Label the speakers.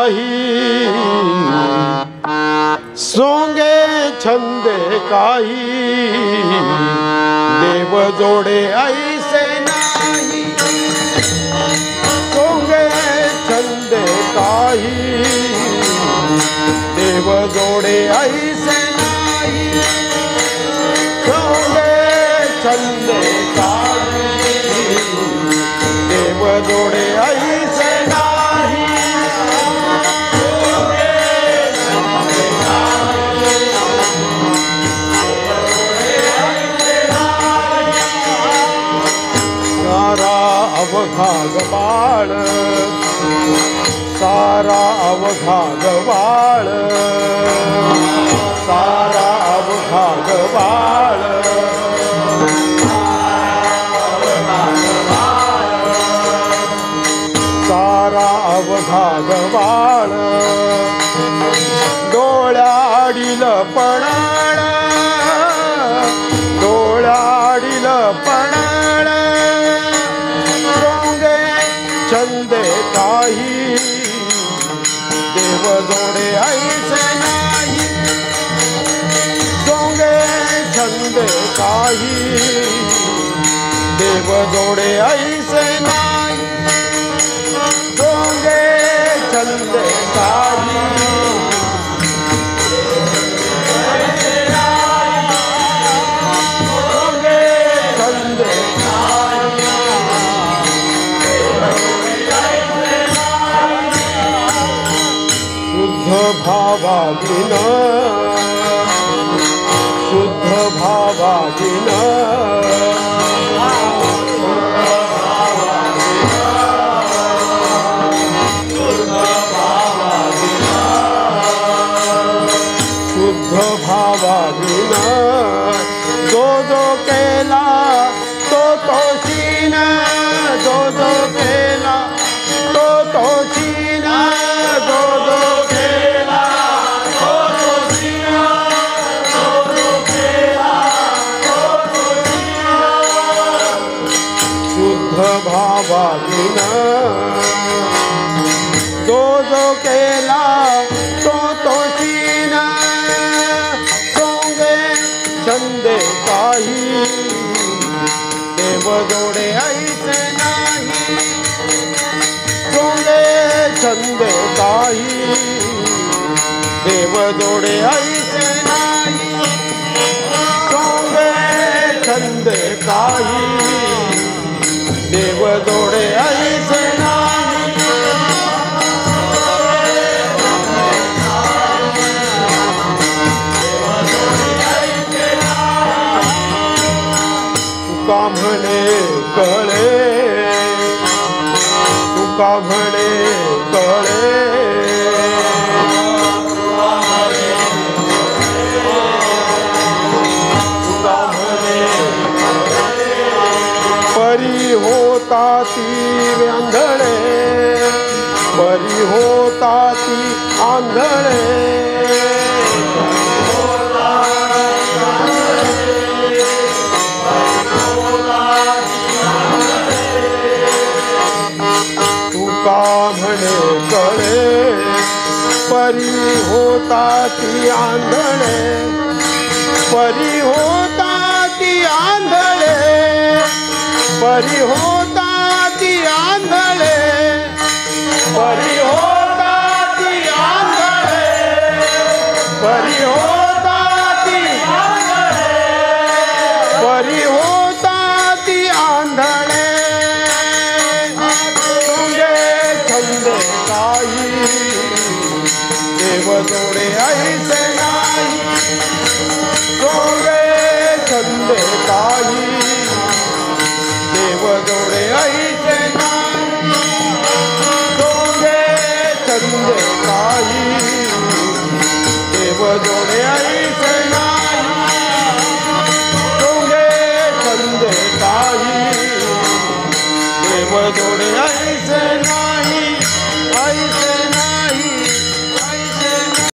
Speaker 1: काही, सोंगे छंदे काही, देव जोडे ऐसे नाही। सोंगे छंदे काही, देव जोडे ऐसे नाही। सोंगे छंदे काही, देव जोडे ऐसे नाही। सारा अवघा गबाळ, सारा अवघा गबाळ, सारा अवघा गबाळ, सारा अवघा गबाळ, डोळ्याडील पणाळ, डोळ्याडील पणाळ, सोंगे छंदे काही, देव जोडे ऐसे नाही। सोंगे छंदे काही, देव जोडे ऐसे नाही। सोंगे छंदे काही, सोंगे छंदे शुद्ध भावाधीन, शुद्ध भावाधीन, शुद्ध भावाधीन, जो जो केला तो तोशीन, जो जो केला तो तोशीन, जो जो केला तो तोशीन, जो जो केला तो तोशीन। शुद्ध भावाधीन, जो जो केला तो तोशीन। सोंगे छंदे काही, देव जोडे ऐसे नाही। सोंगे छंदे काही, देव जोडे ऐसे नाही। सोंगे छंदे काही, देव जोडे ऐसे नाही। तुका म्हणे कळे, तुका म्हणे कळे, तुका म्हणे परी होता ती आंधळे, परी होता ती आंधळे, तुका म्हणे कळे, परी होता ती आंधळे, परी होता ती आंधळे, परी होता ती आंधळे, परी होता ती आंधळे, परी होता ती आंधळे, परी होता ती आंधळे। छंदे काही, देव जोडे ऐसे नाही। सोंगे छंदे काही, देव जोडे ऐसे नाही। सोंगे छंदे काही, देव जोडे ऐसे नाही। सोंगे छंदे काही, देव जोडे ऐसे नाही।